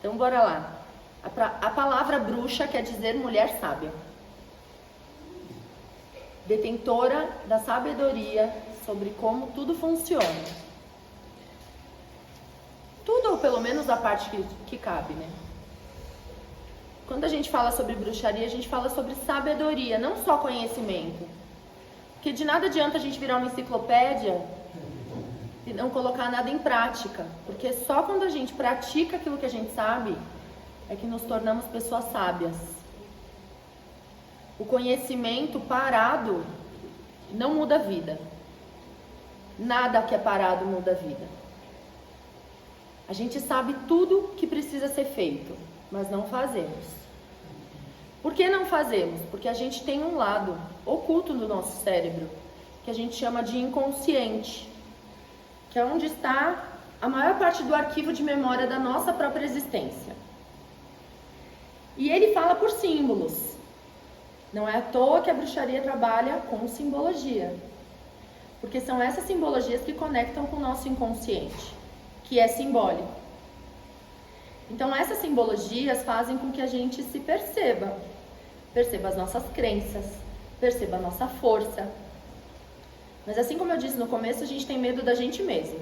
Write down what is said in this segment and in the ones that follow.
Então bora lá. A palavra bruxa quer dizer mulher sábia. Detentora da sabedoria sobre como tudo funciona. Tudo, ou pelo menos a parte que cabe, né? Quando a gente fala sobre bruxaria, a gente fala sobre sabedoria, não só conhecimento. Porque de nada adianta a gente virar uma enciclopédia e não colocar nada em prática. Porque só quando a gente pratica aquilo que a gente sabe, é que nos tornamos pessoas sábias. O conhecimento parado não muda a vida. Nada que é parado muda a vida. A gente sabe tudo que precisa ser feito, mas não fazemos. Por que não fazemos? Porque a gente tem um lado oculto do nosso cérebro, que a gente chama de inconsciente, que é onde está a maior parte do arquivo de memória da nossa própria existência. E ele fala por símbolos. Não é à toa que a bruxaria trabalha com simbologia, porque são essas simbologias que conectam com o nosso inconsciente, que é simbólico. Então essas simbologias fazem com que a gente se perceba as nossas crenças, perceba a nossa força. Mas assim como eu disse no começo, a gente tem medo da gente mesmo.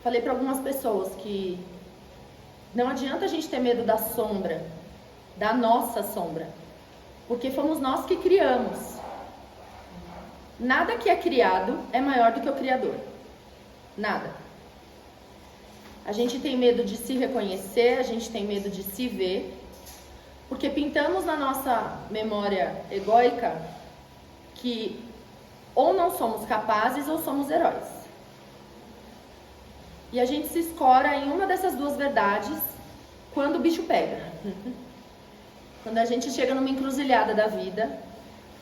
Falei para algumas pessoas que não adianta a gente ter medo da sombra, da nossa sombra, porque fomos nós que criamos. Nada que é criado é maior do que o Criador. Nada. A gente tem medo de se reconhecer, a gente tem medo de se ver, porque pintamos na nossa memória egóica que ou não somos capazes ou somos heróis. E a gente se escora em uma dessas duas verdades quando o bicho pega. Quando a gente chega numa encruzilhada da vida,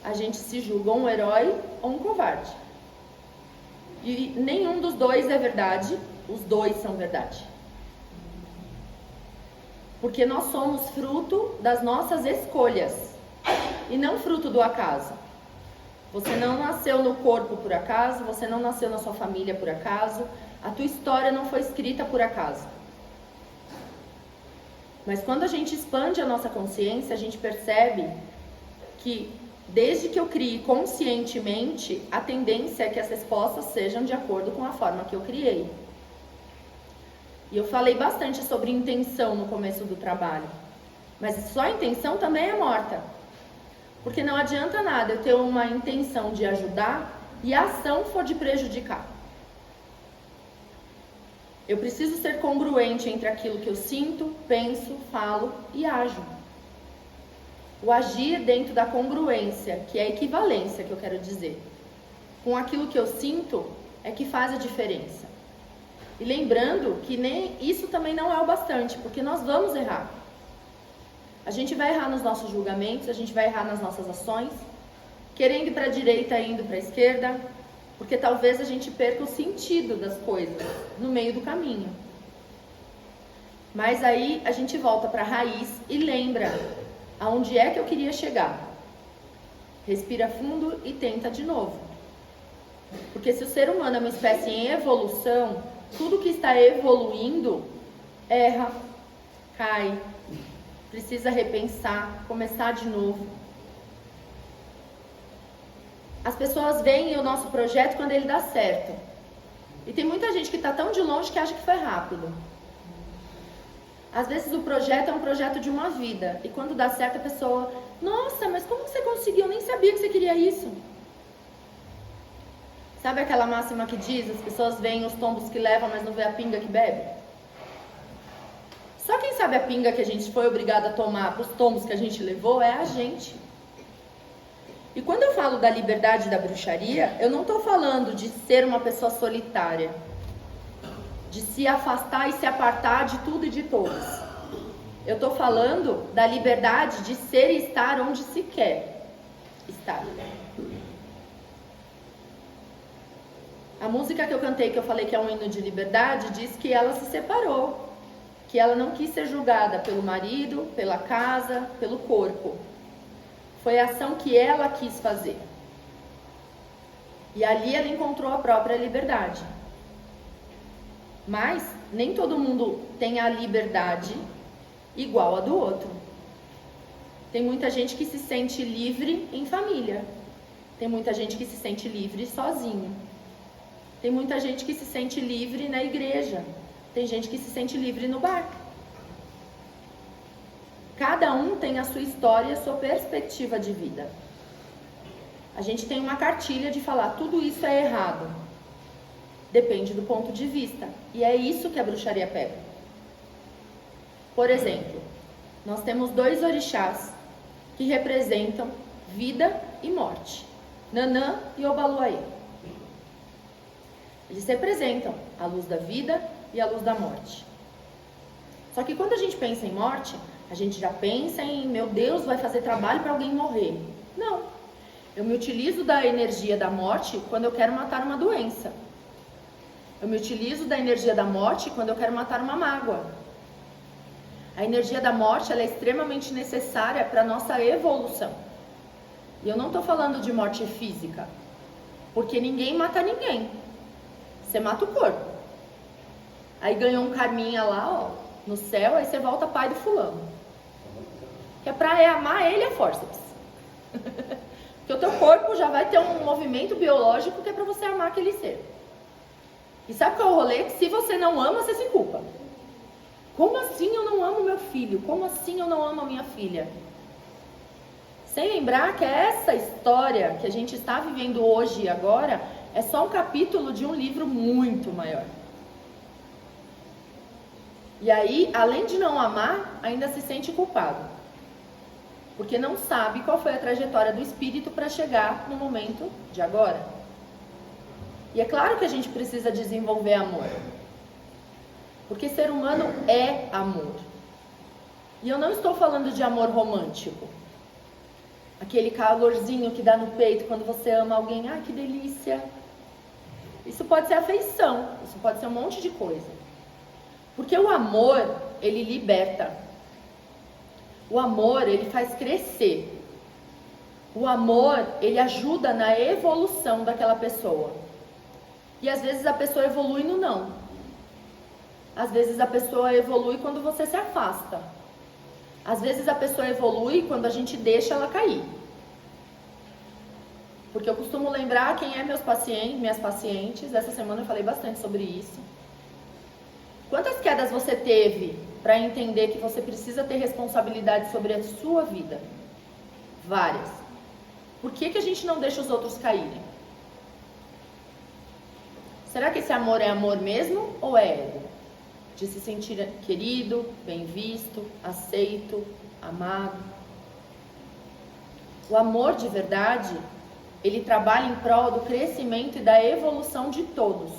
a gente se julga um herói ou um covarde. E nenhum dos dois é verdade, os dois são verdade. Porque nós somos fruto das nossas escolhas e não fruto do acaso. Você não nasceu no corpo por acaso, você não nasceu na sua família por acaso, a tua história não foi escrita por acaso. Mas quando a gente expande a nossa consciência, a gente percebe que desde que eu crie conscientemente, a tendência é que as respostas sejam de acordo com a forma que eu criei. E eu falei bastante sobre intenção no começo do trabalho. Mas só a intenção também é morta. Porque não adianta nada eu ter uma intenção de ajudar e a ação for de prejudicar. Eu preciso ser congruente entre aquilo que eu sinto, penso, falo e ajo. O agir dentro da congruência, que é a equivalência que eu quero dizer, com aquilo que eu sinto, é que faz a diferença. E lembrando que nem isso também não é o bastante, porque nós vamos errar. A gente vai errar nos nossos julgamentos, a gente vai errar nas nossas ações, querendo ir para a direita, indo para a esquerda, porque talvez a gente perca o sentido das coisas no meio do caminho. Mas aí a gente volta para a raiz e lembra aonde é que eu queria chegar. Respira fundo e tenta de novo. Porque se o ser humano é uma espécie em evolução, tudo que está evoluindo erra, cai, precisa repensar, começar de novo. As pessoas veem o nosso projeto quando ele dá certo. E tem muita gente que está tão de longe que acha que foi rápido. Às vezes o projeto é um projeto de uma vida. E quando dá certo a pessoa, nossa, mas como você conseguiu? Eu nem sabia que você queria isso. Sabe aquela máxima que diz, as pessoas veem os tombos que levam, mas não vê a pinga que bebe? Só quem sabe a pinga que a gente foi obrigado a tomar para os tombos que a gente levou é a gente. E quando eu falo da liberdade da bruxaria, eu não estou falando de ser uma pessoa solitária, de se afastar e se apartar de tudo e de todos. Eu estou falando da liberdade de ser e estar onde se quer estar. A música que eu cantei, que eu falei que é um hino de liberdade, diz que ela se separou, que ela não quis ser julgada pelo marido, pela casa, pelo corpo. Foi a ação que ela quis fazer. E ali ela encontrou a própria liberdade. Mas nem todo mundo tem a liberdade igual a do outro. Tem muita gente que se sente livre em família. Tem muita gente que se sente livre sozinho. Tem muita gente que se sente livre na igreja. Tem gente que se sente livre no bar. Cada um tem a sua história e a sua perspectiva de vida. A gente tem uma cartilha de falar tudo isso é errado. Depende do ponto de vista. E é isso que a bruxaria pega. Por exemplo, nós temos 2 orixás que representam vida e morte. Nanã e Obaluayê. Eles representam a luz da vida e a luz da morte. Só que quando a gente pensa em morte, a gente já pensa em, meu Deus, vai fazer trabalho para alguém morrer. Não. Eu me utilizo da energia da morte quando eu quero matar uma doença. Eu me utilizo da energia da morte quando eu quero matar uma mágoa. A energia da morte ela é extremamente necessária para a nossa evolução. E eu não estou falando de morte física, porque ninguém mata ninguém. Você mata o corpo. Aí ganhou um karminha lá, ó, no céu, aí você volta pai do fulano. Que é para amar ele a forceps. Porque o teu corpo já vai ter um movimento biológico que é para você amar aquele ser. E sabe qual é o rolê? Que se você não ama, você se culpa. Como assim eu não amo meu filho? Como assim eu não amo a minha filha? Sem lembrar que essa história que a gente está vivendo hoje e agora é só um capítulo de um livro muito maior. E aí, além de não amar, ainda se sente culpado. Porque não sabe qual foi a trajetória do espírito para chegar no momento de agora. E é claro que a gente precisa desenvolver amor. Porque ser humano é amor. E eu não estou falando de amor romântico. Aquele calorzinho que dá no peito quando você ama alguém. Ah, que delícia. Isso pode ser afeição. Isso pode ser um monte de coisa. Porque o amor, ele liberta. O amor, ele faz crescer. O amor, ele ajuda na evolução daquela pessoa. E às vezes a pessoa evolui no não. Às vezes a pessoa evolui quando você se afasta. Às vezes a pessoa evolui quando a gente deixa ela cair. Porque eu costumo lembrar quem é meus pacientes, minhas pacientes. Essa semana eu falei bastante sobre isso. Quantas quedas você teve para entender que você precisa ter responsabilidade sobre a sua vida? Várias. Por que a gente não deixa os outros caírem? Será que esse amor é amor mesmo ou é ego? De se sentir querido, bem visto, aceito, amado. O amor de verdade, ele trabalha em prol do crescimento e da evolução de todos.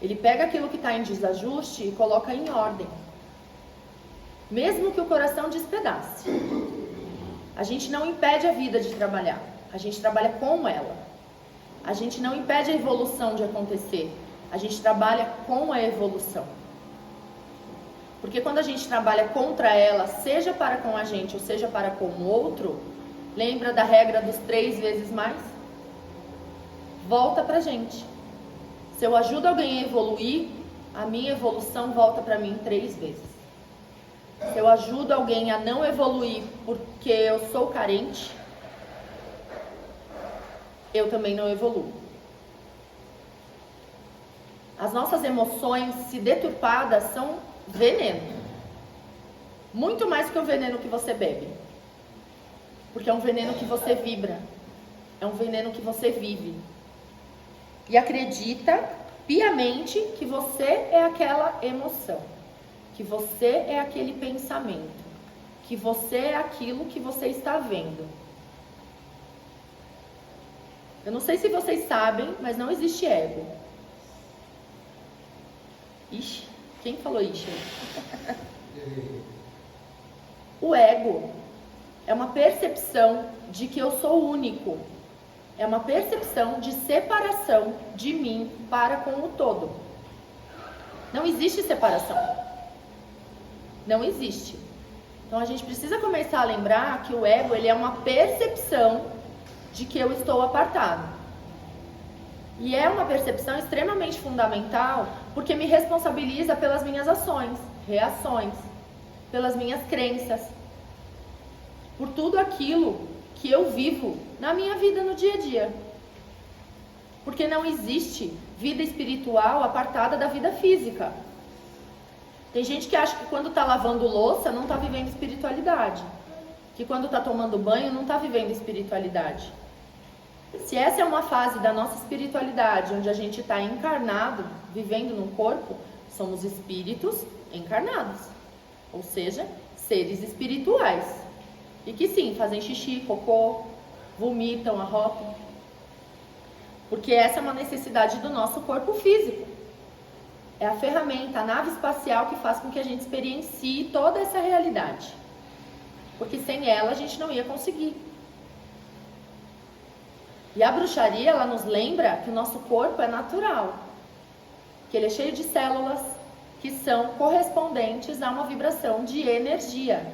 Ele pega aquilo que está em desajuste e coloca em ordem. Mesmo que o coração despedace. A gente não impede a vida de trabalhar. A gente trabalha com ela. A gente não impede a evolução de acontecer. A gente trabalha com a evolução. Porque quando a gente trabalha contra ela, seja para com a gente ou seja para com o outro, lembra da regra dos 3 vezes mais? Volta pra gente. Se eu ajudo alguém a evoluir, a minha evolução volta para mim 3 vezes. Se eu ajudo alguém a não evoluir porque eu sou carente, eu também não evoluo. As nossas emoções, se deturpadas, são veneno. Muito mais que o veneno que você bebe. Porque é um veneno que você vibra. É um veneno que você vive. E acredita piamente que você é aquela emoção. Que você é aquele pensamento. Que você é aquilo que você está vendo. Eu não sei se vocês sabem, mas não existe ego. Ixi, quem falou ixi? O ego é uma percepção de que eu sou único. É uma percepção de separação de mim para com o todo. Não existe separação. Não existe. Então a gente precisa começar a lembrar que o ego ele é uma percepção de que eu estou apartado. E é uma percepção extremamente fundamental, porque me responsabiliza pelas minhas ações, reações, pelas minhas crenças, por tudo aquilo que eu vivo na minha vida no dia a dia. Porque não existe vida espiritual apartada da vida física. Tem gente que acha que quando está lavando louça não está vivendo espiritualidade, que quando está tomando banho não está vivendo espiritualidade. Se essa é uma fase da nossa espiritualidade, onde a gente está encarnado, vivendo num corpo, somos espíritos encarnados, ou seja, seres espirituais, e que sim, fazem xixi, cocô, vomitam, arrotam, porque essa é uma necessidade do nosso corpo físico. É a ferramenta, a nave espacial que faz com que a gente experiencie toda essa realidade, porque sem ela a gente não ia conseguir. E a bruxaria, ela nos lembra que o nosso corpo é natural, que ele é cheio de células que são correspondentes a uma vibração de energia,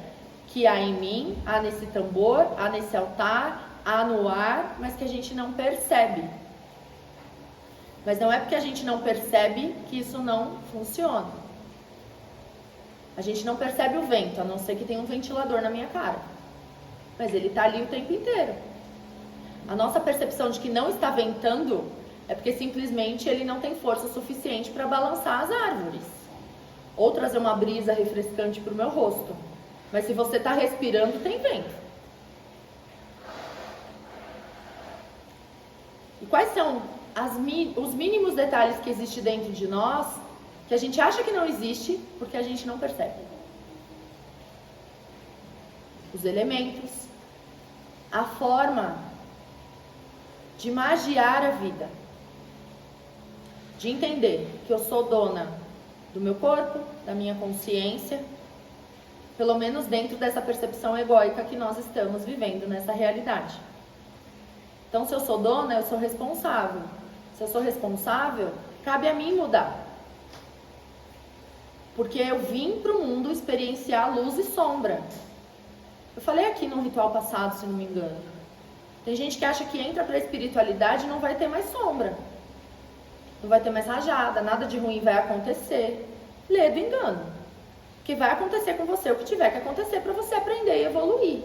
que há em mim, há nesse tambor, há nesse altar, há no ar, mas que a gente não percebe. Mas não é porque a gente não percebe que isso não funciona. A gente não percebe o vento, a não ser que tenha um ventilador na minha cara, mas ele está ali o tempo inteiro. A nossa percepção de que não está ventando é porque simplesmente ele não tem força suficiente para balançar as árvores ou trazer uma brisa refrescante para o meu rosto. Mas se você está respirando, tem vento. E quais são os mínimos detalhes que existem dentro de nós que a gente acha que não existe porque a gente não percebe? Os elementos, a forma de magiar a vida, de entender que eu sou dona do meu corpo, da minha consciência, pelo menos dentro dessa percepção egóica que nós estamos vivendo nessa realidade. Então, se eu sou dona, eu sou responsável. Se eu sou responsável, cabe a mim mudar. Porque eu vim para o mundo experienciar luz e sombra. Eu falei aqui no ritual passado, se não me engano. Tem gente que acha que entra para a espiritualidade e não vai ter mais sombra. Não vai ter mais rajada, nada de ruim vai acontecer. Lê do engano. Que vai acontecer com você o que tiver que acontecer para você aprender e evoluir.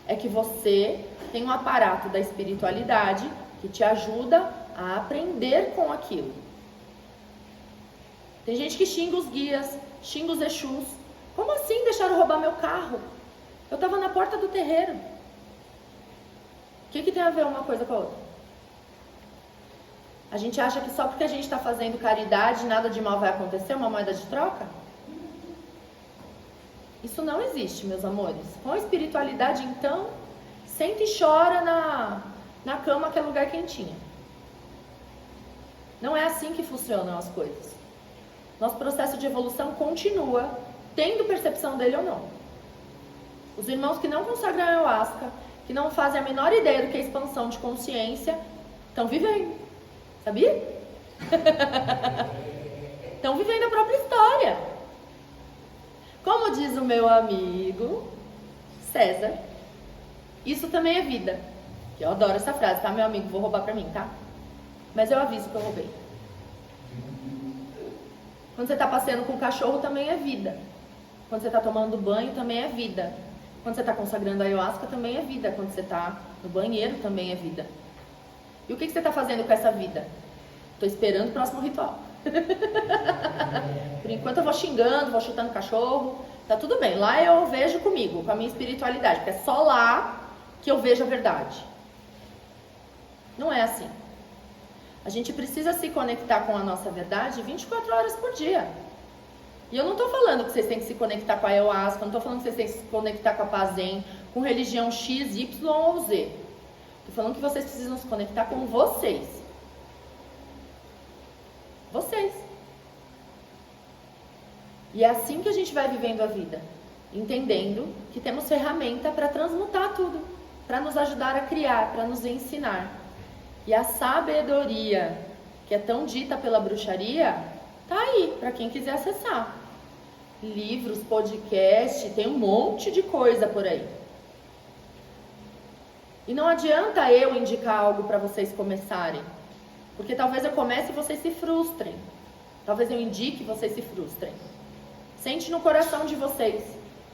É que você tem um aparato da espiritualidade que te ajuda a aprender com aquilo. Tem gente que xinga os guias, xinga os exus. Como assim deixaram roubar meu carro? Eu estava na porta do terreiro. O que tem a ver uma coisa com a outra? A gente acha que só porque a gente está fazendo caridade, nada de mal vai acontecer, uma moeda de troca? Isso não existe, meus amores. Com a espiritualidade, então, senta e chora na cama, que é lugar quentinho. Não é assim que funcionam as coisas. Nosso processo de evolução continua, tendo percepção dele ou não. Os irmãos que não consagram a ayahuasca, que não fazem a menor ideia do que é expansão de consciência, estão vivendo. Sabia? Estão vivendo a própria história. Como diz o meu amigo César, isso também é vida. Eu adoro essa frase, tá, meu amigo? Vou roubar pra mim, tá? Mas eu aviso que eu roubei. Quando você tá passeando com o cachorro, também é vida. Quando você tá tomando banho, também é vida. Quando você tá consagrando a ayahuasca, também é vida. Quando você tá no banheiro, também é vida. E o que você tá fazendo com essa vida? Tô esperando o próximo ritual. Por enquanto eu vou xingando, vou chutando cachorro. Tá tudo bem, lá eu vejo comigo, com a minha espiritualidade, porque é só lá que eu vejo a verdade. Não é assim. A gente precisa se conectar com a nossa verdade 24 horas por dia. E eu não tô falando que vocês têm que se conectar com a ayahuasca, não tô falando que vocês têm que se conectar com a Pazen, com religião X, Y ou Z. Tô falando que vocês precisam se conectar com vocês. Vocês. E é assim que a gente vai vivendo a vida, entendendo que temos ferramenta para transmutar tudo, para nos ajudar a criar, para nos ensinar. E a sabedoria, que é tão dita pela bruxaria, tá aí para quem quiser acessar. Livros, podcast, tem um monte de coisa por aí. E não adianta eu indicar algo para vocês começarem. Porque talvez eu comece e vocês se frustrem. Talvez eu indique e vocês se frustrem. Sente no coração de vocês.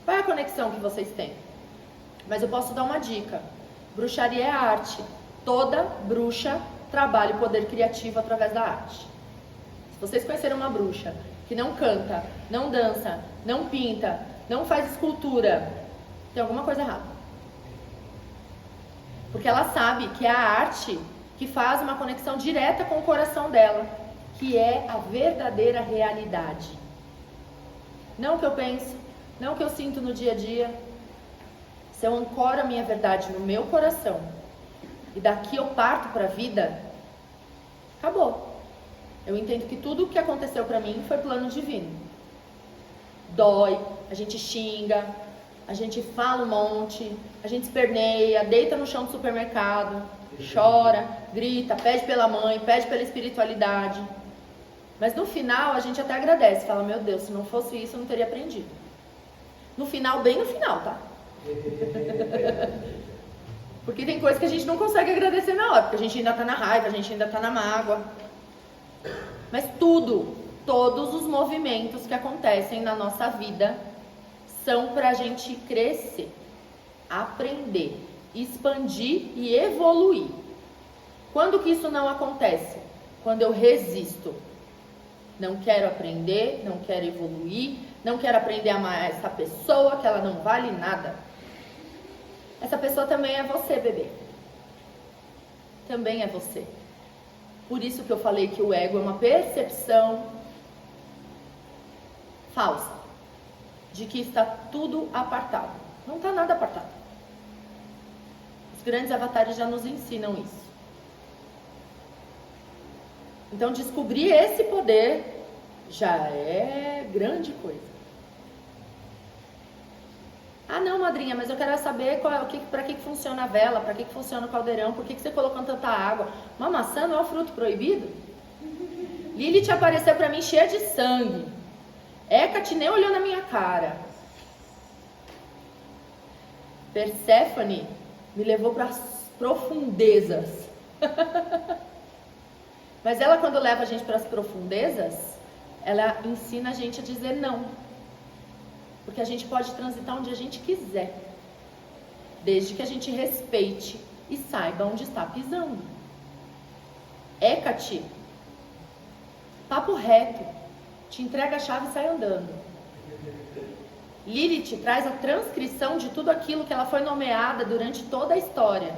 Qual é a conexão que vocês têm? Mas eu posso dar uma dica. Bruxaria é arte. Toda bruxa trabalha o poder criativo através da arte. Se vocês conhecerem uma bruxa que não canta, não dança, não pinta, não faz escultura, tem alguma coisa errada. Porque ela sabe que é a arte que faz uma conexão direta com o coração dela, que é a verdadeira realidade. Não o que eu penso, não o que eu sinto no dia a dia. Se eu ancoro a minha verdade no meu coração e daqui eu parto para a vida, acabou. Eu entendo que tudo o que aconteceu para mim foi plano divino. Dói, a gente xinga, a gente fala um monte, a gente esperneia, deita no chão do supermercado, chora, grita, pede pela mãe, pede pela espiritualidade. Mas no final a gente até agradece, fala, meu Deus, se não fosse isso eu não teria aprendido. No final, bem no final, tá? Porque tem coisa que a gente não consegue agradecer na hora, porque a gente ainda tá na raiva, a gente ainda tá na mágoa. Mas todos os movimentos que acontecem na nossa vida são pra gente crescer, aprender, expandir e evoluir. Quando que isso não acontece? Quando eu resisto. Não quero aprender, não quero evoluir, não quero aprender a amar essa pessoa, que ela não vale nada. Essa pessoa também é você, bebê. Também é você. Por isso que eu falei que o ego é uma percepção falsa, de que está tudo apartado. Não está nada apartado. Os grandes avatares já nos ensinam isso. Então, descobrir esse poder já é grande coisa. Ah, não, madrinha, mas eu quero saber para que funciona a vela, para que funciona o caldeirão, por que você colocou tanta água. Uma maçã não é um fruto proibido? Lilith apareceu para mim cheia de sangue. Hecate nem olhou na minha cara. Perséfone me levou para as profundezas. Mas ela, quando leva a gente para as profundezas, ela ensina a gente a dizer não. Porque a gente pode transitar onde a gente quiser, desde que a gente respeite e saiba onde está pisando. Hecate, papo reto, te entrega a chave e sai andando. Lilith traz a transcrição de tudo aquilo que ela foi nomeada durante toda a história.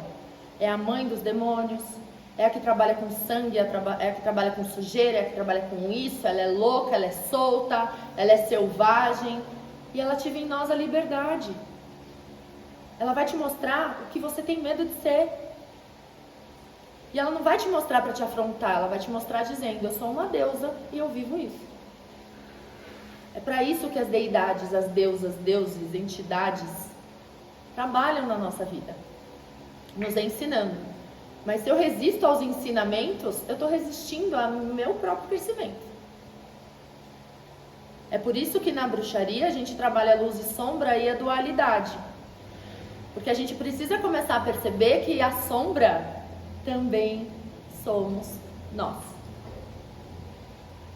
É a mãe dos demônios, é a que trabalha com sangue, é a que trabalha com sujeira, é a que trabalha com isso, ela é louca, ela é solta, ela é selvagem. E ela ativa em nós a liberdade. Ela vai te mostrar o que você tem medo de ser. E ela não vai te mostrar para te afrontar, ela vai te mostrar dizendo, eu sou uma deusa e eu vivo isso. É para isso que as deidades, as deusas, deuses, entidades trabalham na nossa vida, nos ensinando. Mas se eu resisto aos ensinamentos, eu estou resistindo ao meu próprio crescimento. É por isso que na bruxaria a gente trabalha a luz e sombra e a dualidade. Porque a gente precisa começar a perceber que a sombra também somos nós.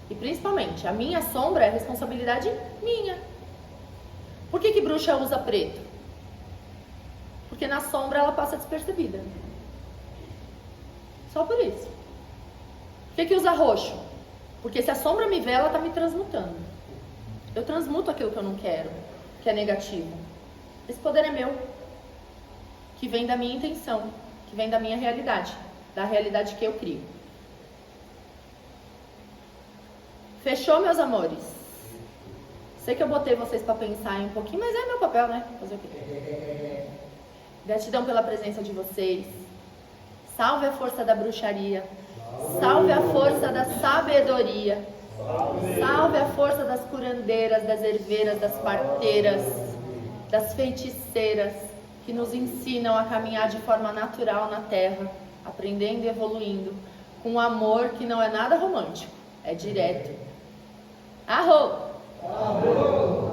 E principalmente, a minha sombra é responsabilidade minha. Por que bruxa usa preto? Porque na sombra ela passa despercebida. Só por isso. Por que usa roxo? Porque se a sombra me vê, ela está me transmutando. Eu transmuto aquilo que eu não quero, que é negativo. Esse poder é meu, que vem da minha intenção, que vem da minha realidade, da realidade que eu crio. Fechou, meus amores? Sei que eu botei vocês para pensar um pouquinho, mas é meu papel, né? Fazer o quê? Gratidão pela presença de vocês. Salve a força da bruxaria. Salve a força da sabedoria. Salve a força das curandeiras, das herveiras, das parteiras, das feiticeiras, que nos ensinam a caminhar de forma natural na Terra, aprendendo e evoluindo, com um amor que não é nada romântico, é direto. Arro! Arro!